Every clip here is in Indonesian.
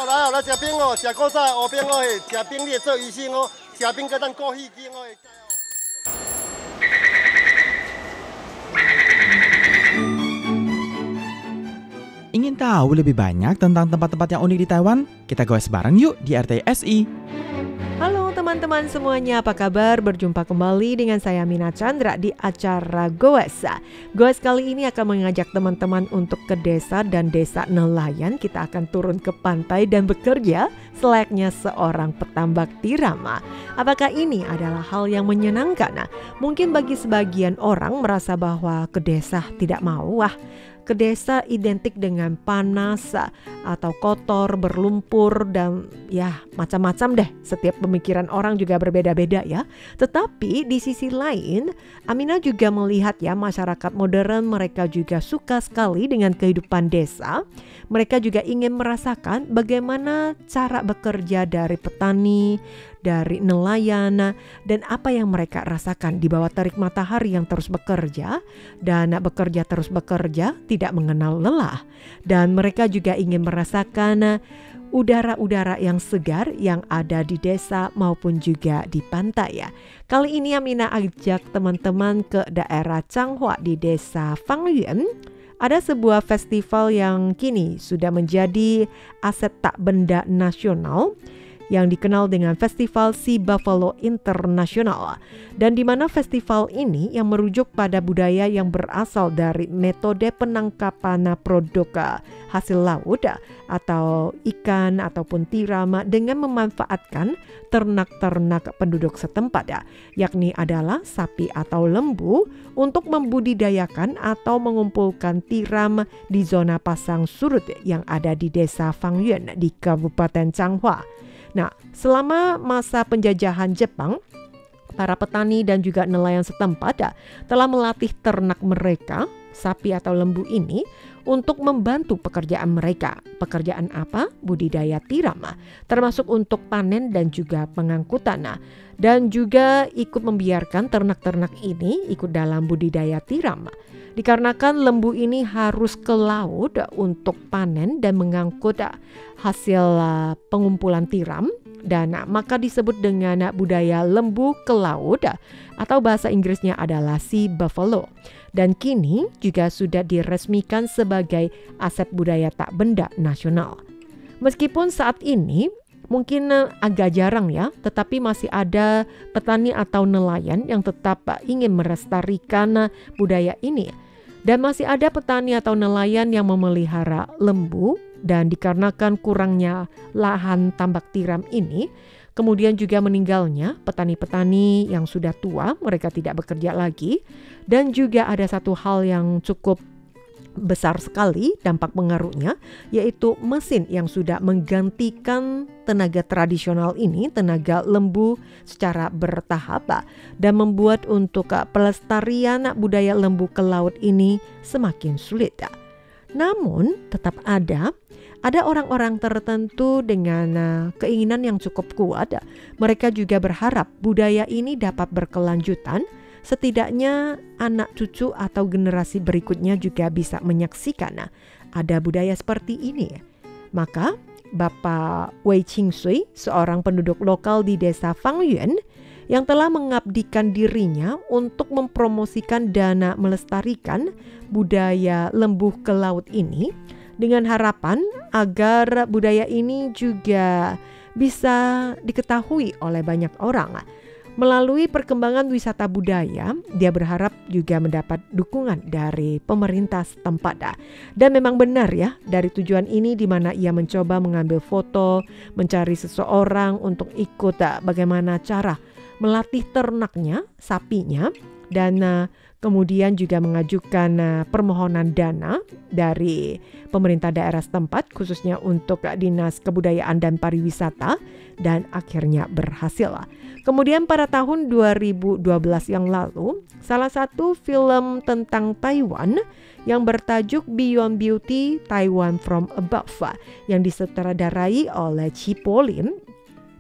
来食冰哦，食古早乌冰哦，食冰你会做医生哦，食冰个当过戏精哦。Ingin tahu lebih banyak tentang tempat-tempat yang unik di Taiwan? Kita goes bareng yuk di RTSI. Halo teman-teman semuanya, apa kabar? Berjumpa kembali dengan saya Mina Chandra di acara Goes. Goes kali ini akan mengajak teman-teman untuk ke desa dan desa nelayan. Kita akan turun ke pantai dan bekerja selayaknya seorang petambak tiram. Apakah ini adalah hal yang menyenangkan? Mungkin bagi sebagian orang merasa bahwa ke desa tidak mau. Ke desa identik dengan panas atau kotor, berlumpur, dan ya macam-macam deh. Setiap pemikiran orang juga berbeda-beda ya. Tetapi di sisi lain, Amina juga melihat ya masyarakat modern mereka juga suka sekali dengan kehidupan desa. Mereka juga ingin merasakan bagaimana cara bekerja dari petani, dari nelayan, dan apa yang mereka rasakan di bawah terik matahari yang terus bekerja dan bekerja terus bekerja tidak mengenal lelah. Dan mereka juga ingin merasakan udara-udara yang segar yang ada di desa maupun juga di pantai ya. Kali ini Amina ajak teman-teman ke daerah Changhua di desa Fangyuan. Ada sebuah festival yang kini sudah menjadi aset tak benda nasional yang dikenal dengan Festival Sea Buffalo International, dan di mana festival ini yang merujuk pada budaya yang berasal dari metode penangkapan produk hasil laut atau ikan ataupun tiram dengan memanfaatkan ternak-ternak penduduk setempat yakni adalah sapi atau lembu untuk membudidayakan atau mengumpulkan tiram di zona pasang surut yang ada di desa Fangyuan di Kabupaten Changhua. Nah, selama masa penjajahan Jepang, para petani dan juga nelayan setempat telah melatih ternak mereka, sapi atau lembu ini, untuk membantu pekerjaan mereka. Pekerjaan apa? Budidaya tiram, termasuk untuk panen dan juga pengangkutan. Dan juga ikut membiarkan ternak-ternak ini ikut dalam budidaya tiram. Dikarenakan lembu ini harus ke laut untuk panen dan mengangkut hasil pengumpulan tiram, dan maka disebut dengan budaya lembu ke laut atau bahasa Inggrisnya adalah Sea Buffalo. Dan kini juga sudah diresmikan sebagai aset budaya tak benda nasional. Meskipun saat ini mungkin agak jarang ya, tetapi masih ada petani atau nelayan yang tetap ingin melestarikan budaya ini. Dan masih ada petani atau nelayan yang memelihara lembu, dan dikarenakan kurangnya lahan tambak tiram ini, kemudian juga meninggalnya petani-petani yang sudah tua, mereka tidak bekerja lagi. Dan juga ada satu hal yang cukup besar sekali dampak pengaruhnya, yaitu mesin yang sudah menggantikan tenaga tradisional ini, tenaga lembu secara bertahap, dan membuat untuk pelestarian budaya lembu ke laut ini semakin sulit. Namun tetap ada orang-orang tertentu dengan keinginan yang cukup kuat. Mereka juga berharap budaya ini dapat berkelanjutan. Setidaknya anak cucu atau generasi berikutnya juga bisa menyaksikan ada budaya seperti ini. Maka Bapak Wei Qingsui, seorang penduduk lokal di desa Fangyuan yang telah mengabdikan dirinya untuk mempromosikan dan melestarikan budaya lembu ke laut ini, dengan harapan agar budaya ini juga bisa diketahui oleh banyak orang. Melalui perkembangan wisata budaya, dia berharap juga mendapat dukungan dari pemerintah setempat. Dan memang benar ya, dari tujuan ini di mana ia mencoba mengambil foto, mencari seseorang untuk ikut bagaimana cara melatih ternaknya, sapinya, dan kemudian juga mengajukan permohonan dana dari pemerintah daerah setempat, khususnya untuk Dinas Kebudayaan dan Pariwisata, dan akhirnya berhasil. Kemudian pada tahun 2012 yang lalu, salah satu film tentang Taiwan yang bertajuk Beyond Beauty Taiwan from Above yang disutradarai oleh Chi Po Lim,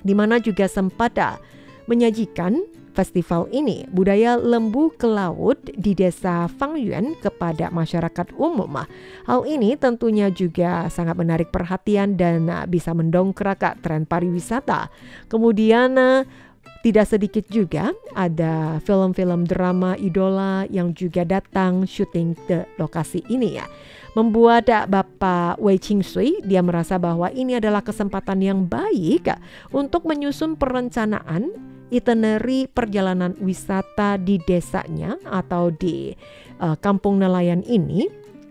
di mana juga sempat menyajikan festival ini, budaya lembu ke laut di desa Fangyuan kepada masyarakat umum. Hal ini tentunya juga sangat menarik perhatian dan bisa mendongkrak tren pariwisata. Kemudian tidak sedikit juga ada film-film drama idola yang juga datang syuting ke lokasi ini ya. Membuat Bapak Wei Qingsui, dia merasa bahwa ini adalah kesempatan yang baik untuk menyusun perencanaan itinerary perjalanan wisata di desanya atau di kampung nelayan ini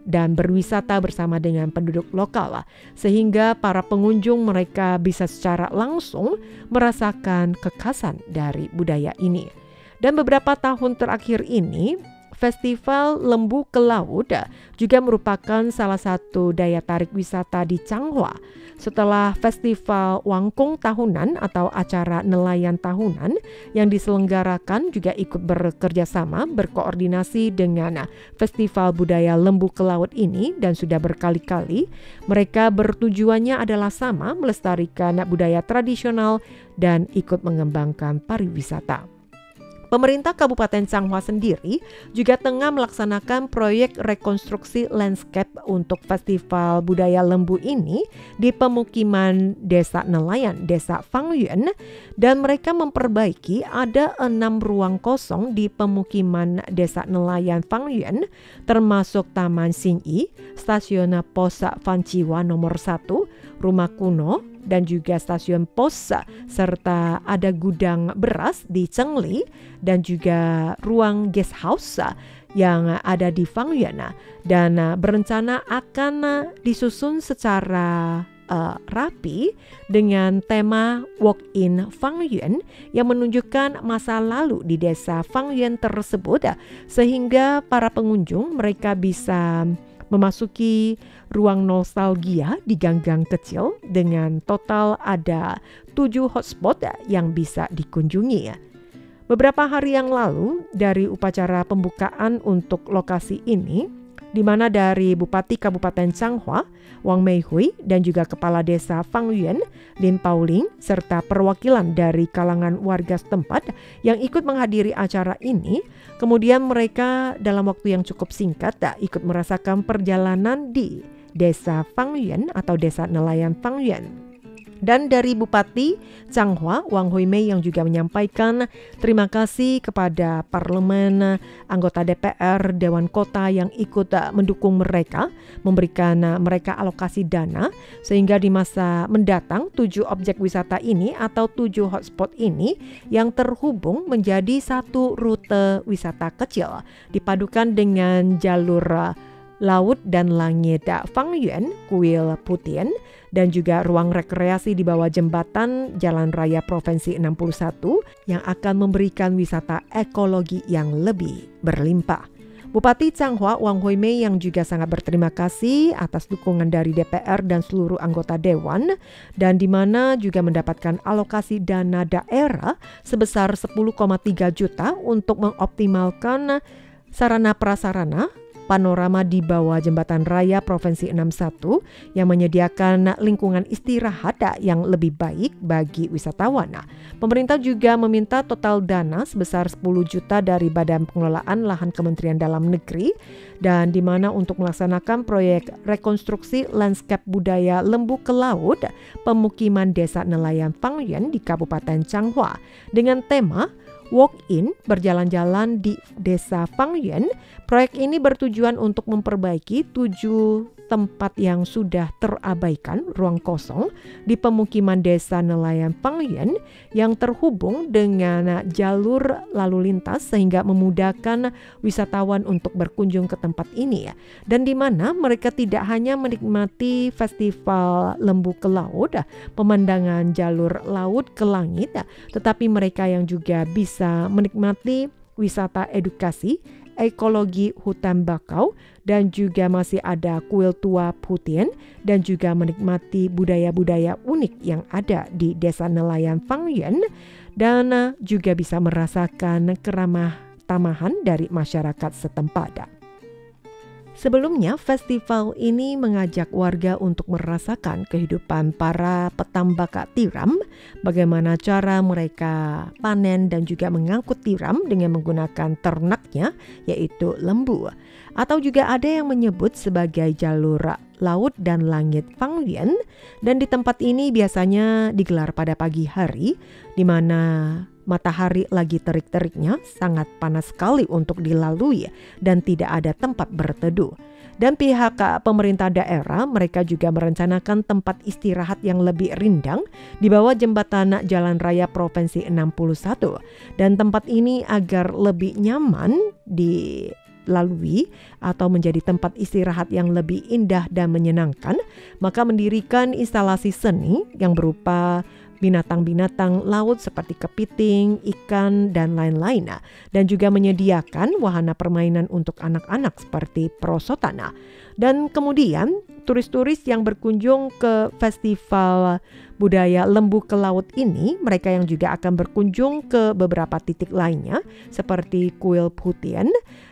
dan berwisata bersama dengan penduduk lokal sehingga para pengunjung mereka bisa secara langsung merasakan kekhasan dari budaya ini. Dan beberapa tahun terakhir ini Festival Lembu ke Laut juga merupakan salah satu daya tarik wisata di Changhua. Setelah Festival Wangkung tahunan atau acara nelayan tahunan yang diselenggarakan juga ikut bekerja sama berkoordinasi dengan Festival Budaya Lembu ke Laut ini dan sudah berkali-kali mereka bertujuannya adalah sama, melestarikan budaya tradisional dan ikut mengembangkan pariwisata. Pemerintah Kabupaten Changhua sendiri juga tengah melaksanakan proyek rekonstruksi landscape untuk Festival Budaya Lembu ini di pemukiman desa nelayan, desa Fangyuan, dan mereka memperbaiki ada 6 ruang kosong di pemukiman desa nelayan Fangyuan, termasuk Taman Xinyi, Stasiun Pos Fanchiwa nomor 1, rumah kuno, dan juga stasiun pos serta ada gudang beras di Chengli dan juga ruang guest house yang ada di Fangyuan dan berencana akan disusun secara rapi dengan tema Walk in Fangyuan yang menunjukkan masa lalu di desa Fangyuan tersebut sehingga para pengunjung mereka bisa memasuki ruang nostalgia di gang-gang kecil dengan total ada 7 hotspot yang bisa dikunjungi. Beberapa hari yang lalu dari upacara pembukaan untuk lokasi ini, di mana dari Bupati Kabupaten Changhua, Wang Meihui, dan juga Kepala Desa Fangyuan, Lin Pauling, serta perwakilan dari kalangan warga setempat yang ikut menghadiri acara ini, kemudian mereka dalam waktu yang cukup singkat ikut merasakan perjalanan di Desa Fangyuan atau Desa Nelayan Fangyuan. Dan dari Bupati Changhua, Wang Huimei yang juga menyampaikan terima kasih kepada parlemen, anggota DPR, Dewan Kota yang ikut mendukung mereka, memberikan mereka alokasi dana sehingga di masa mendatang 7 objek wisata ini atau 7 hotspot ini yang terhubung menjadi satu rute wisata kecil dipadukan dengan jalur laut dan langit Fangyuan, kuil Putian, dan juga ruang rekreasi di bawah jembatan Jalan Raya Provinsi 61 yang akan memberikan wisata ekologi yang lebih berlimpah. Bupati Changhua Wang Huimei yang juga sangat berterima kasih atas dukungan dari DPR dan seluruh anggota Dewan dan di mana juga mendapatkan alokasi dana daerah sebesar 10,3 juta untuk mengoptimalkan sarana prasarana panorama di bawah jembatan raya Provinsi 61 yang menyediakan lingkungan istirahat yang lebih baik bagi wisatawan. Pemerintah juga meminta total dana sebesar 10 juta dari Badan Pengelolaan Lahan Kementerian Dalam Negeri dan di mana untuk melaksanakan proyek rekonstruksi lanskap budaya Lembu ke Laut pemukiman desa nelayan Fangyuan di Kabupaten Changhua dengan tema Walk-in berjalan-jalan di Desa Fangyuan. Proyek ini bertujuan untuk memperbaiki 7 tempat yang sudah terabaikan ruang kosong di pemukiman Desa Nelayan Fangyuan yang terhubung dengan jalur lalu lintas sehingga memudahkan wisatawan untuk berkunjung ke tempat ini dan di mana mereka tidak hanya menikmati festival Lembu ke Laut, pemandangan jalur laut ke langit, tetapi mereka yang juga bisa menikmati wisata edukasi, ekologi hutan bakau, dan juga masih ada kuil tua Putian dan juga menikmati budaya-budaya unik yang ada di Desa Nelayan Fangyuan dan juga bisa merasakan keramah tamahan dari masyarakat setempat. Sebelumnya, festival ini mengajak warga untuk merasakan kehidupan para petambak tiram, bagaimana cara mereka panen dan juga mengangkut tiram dengan menggunakan ternaknya, yaitu lembu. Atau juga ada yang menyebut sebagai jalur laut dan langit Fangyuan, dan di tempat ini biasanya digelar pada pagi hari, di mana matahari lagi terik-teriknya, sangat panas sekali untuk dilalui dan tidak ada tempat berteduh. Dan pihak pemerintah daerah mereka juga merencanakan tempat istirahat yang lebih rindang di bawah jembatan Jalan Raya Provinsi 61. Dan tempat ini agar lebih nyaman dilalui atau menjadi tempat istirahat yang lebih indah dan menyenangkan, maka mendirikan instalasi seni yang berupa binatang-binatang laut seperti kepiting, ikan, dan lain-lain. Dan juga menyediakan wahana permainan untuk anak-anak seperti prosotana. Dan kemudian turis-turis yang berkunjung ke festival budaya lembu ke laut ini, mereka yang juga akan berkunjung ke beberapa titik lainnya seperti Kuil Putian,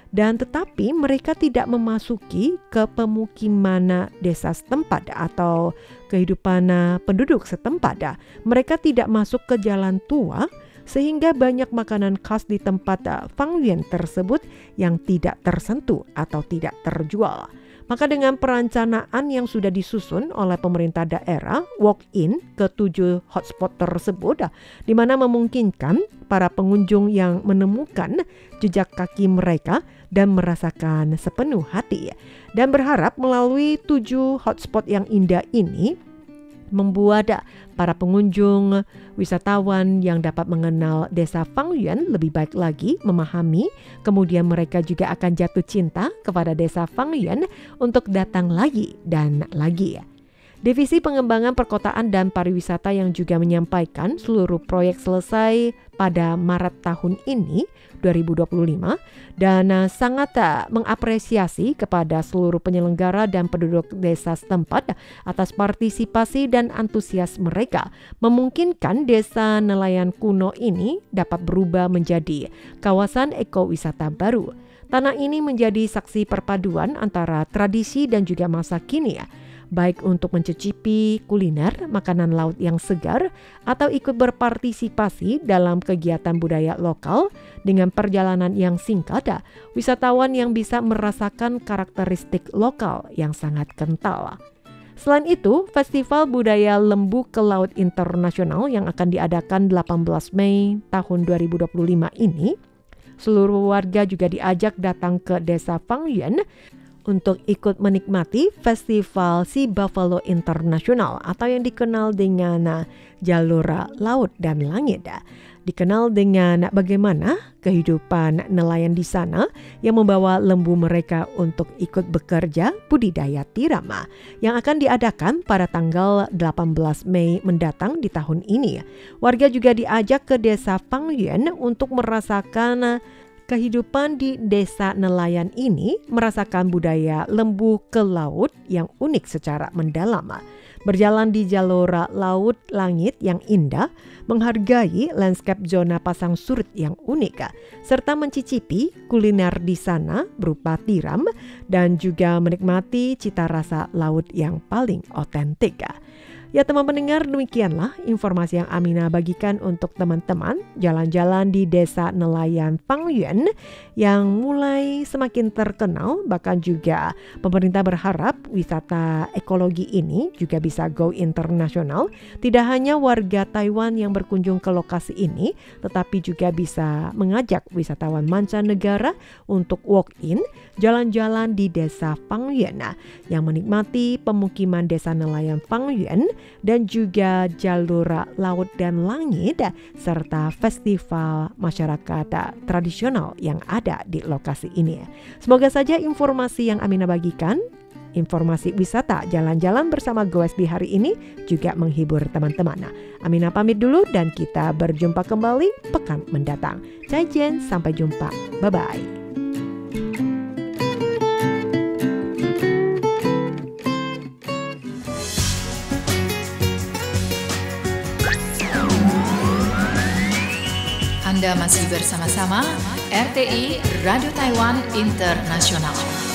dan tetapi mereka tidak memasuki ke pemukiman desa setempat atau kehidupan penduduk setempat. Mereka tidak masuk ke jalan tua, sehingga banyak makanan khas di tempat Fangyuan tersebut yang tidak tersentuh atau tidak terjual. Maka dengan perencanaan yang sudah disusun oleh pemerintah daerah, walk-in ke 7 hotspot tersebut, di mana memungkinkan para pengunjung yang menemukan jejak kaki mereka dan merasakan sepenuh hati. Dan berharap melalui 7 hotspot yang indah ini, membuat para pengunjung wisatawan yang dapat mengenal desa Fangyuan lebih baik lagi memahami, kemudian mereka juga akan jatuh cinta kepada desa Fangyuan untuk datang lagi dan lagi. Divisi Pengembangan Perkotaan dan Pariwisata yang juga menyampaikan seluruh proyek selesai pada Maret tahun ini 2025 dan sangat mengapresiasi kepada seluruh penyelenggara dan penduduk desa setempat atas partisipasi dan antusias mereka, memungkinkan desa nelayan kuno ini dapat berubah menjadi kawasan ekowisata baru. Tanah ini menjadi saksi perpaduan antara tradisi dan juga masa kini, baik untuk mencicipi kuliner, makanan laut yang segar, atau ikut berpartisipasi dalam kegiatan budaya lokal dengan perjalanan yang singkat. Wisatawan yang bisa merasakan karakteristik lokal yang sangat kental. Selain itu, Festival Budaya Lembu ke Laut Internasional yang akan diadakan 18 Mei tahun 2025 ini, seluruh warga juga diajak datang ke desa Fangyuan untuk ikut menikmati Festival Sea Buffalo Internasional atau yang dikenal dengan jalur laut dan langit. Dikenal dengan bagaimana kehidupan nelayan di sana yang membawa lembu mereka untuk ikut bekerja budidaya tiram yang akan diadakan pada tanggal 18 Mei mendatang di tahun ini. Warga juga diajak ke desa Fangyuan untuk merasakan kehidupan di desa nelayan ini, merasakan budaya lembu ke laut yang unik secara mendalam. Berjalan di jalur laut langit yang indah, menghargai lanskap zona pasang surut yang unik, serta mencicipi kuliner di sana berupa tiram dan juga menikmati cita rasa laut yang paling otentik. Ya teman pendengar, demikianlah informasi yang Amina bagikan untuk teman-teman jalan-jalan di desa nelayan Fangyuan yang mulai semakin terkenal. Bahkan juga pemerintah berharap wisata ekologi ini juga bisa go internasional. Tidak hanya warga Taiwan yang berkunjung ke lokasi ini, tetapi juga bisa mengajak wisatawan mancanegara untuk walk-in jalan-jalan di desa Fangyuan yang menikmati pemukiman desa nelayan Fangyuan dan juga jalur laut dan langit serta festival masyarakat tradisional yang ada di lokasi ini. Semoga saja informasi yang Amina bagikan, informasi wisata jalan-jalan bersama Goes di hari ini juga menghibur teman-teman. Amina pamit dulu dan kita berjumpa kembali pekan mendatang. Zaijian, sampai jumpa. Bye-bye. Anda masih bersama-sama RTI Radio Taiwan Internasional.